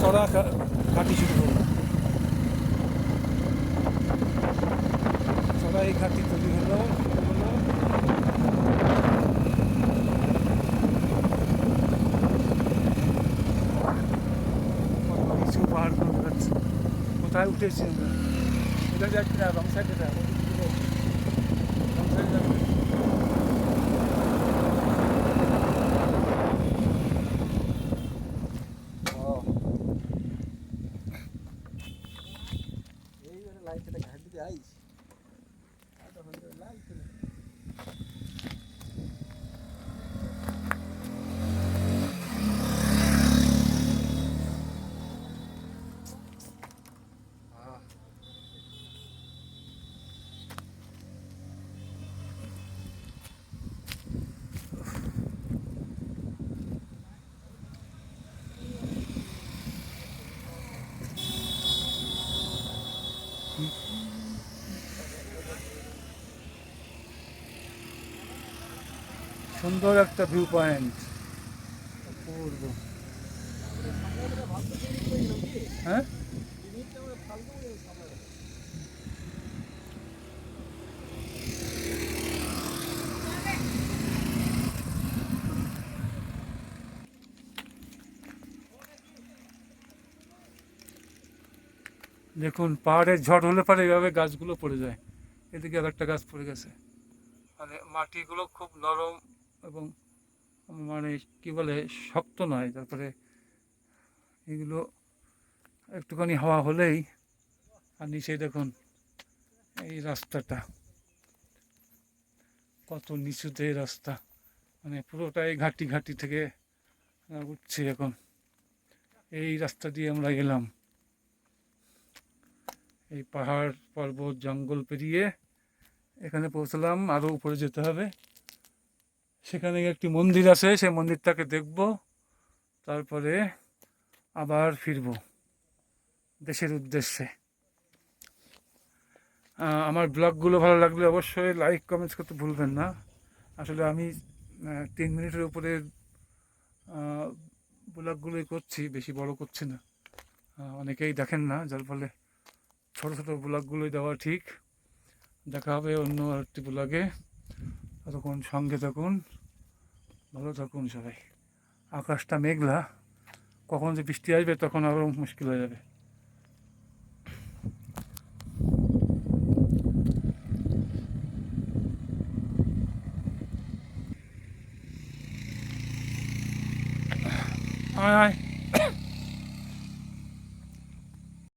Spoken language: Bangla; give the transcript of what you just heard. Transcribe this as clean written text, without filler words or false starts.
চড়া ঘাটি শুরু করলাম। চড়াই ঘাটি তৈরি হলো কিছু পাহাড় যাচ্ছে। কোথায় উঠেছি আমরা? এটা যাচ্ছি না, রং সাইডে যাবো। রং সাইডে যাবো। সুন্দর একটা ভিউ পয়েন্ট, অপূর্ব। হ্যাঁ, দেখুন পাহাড়ের ঝড় হলে পরে এইভাবে গাছগুলো পড়ে যায়। এদিকে আর একটা গাছ পড়ে গেছে। মানে মাটিগুলো খুব নরম এবং মানে কি বলে শক্ত নয়। তারপরে এগুলো একটুখানি হাওয়া হলেই, আর নিচে দেখুন এই রাস্তাটা কত নিচুতে রাস্তা, মানে পুরোটাই ঘাটি ঘাটি থেকে উঠছি এখন। এই রাস্তা দিয়ে আমরা গেলাম, এই পাহাড় পর্বত জঙ্গল পেরিয়ে এখানে পৌঁছলাম। আরও উপরে যেতে হবে, সেখানে একটি মন্দির আছে, সেই মন্দিরটাকে দেখব, তারপরে আবার ফিরব দেশের উদ্দেশ্যে। আমার ব্লগগুলো ভালো লাগলে অবশ্যই লাইক কমেন্টস করতে ভুলবেন না। আসলে আমি 3 মিনিটের উপরে ব্লগগুলোই করছি, বেশি বড় করছি না। অনেকেই দেখেন না, যার ফলে ছোটো ছোটো ব্লগগুলোই দেওয়া ঠিক। দেখা হবে অন্য একটি ব্লগে। ততক্ষণ সঙ্গে থাকুন, ভালো থাকুন সবাই। আকাশটা মেঘলা, কখন যে বৃষ্টি আসবে তখন আরও মুশকিল হয়ে যাবে। আয় আয়।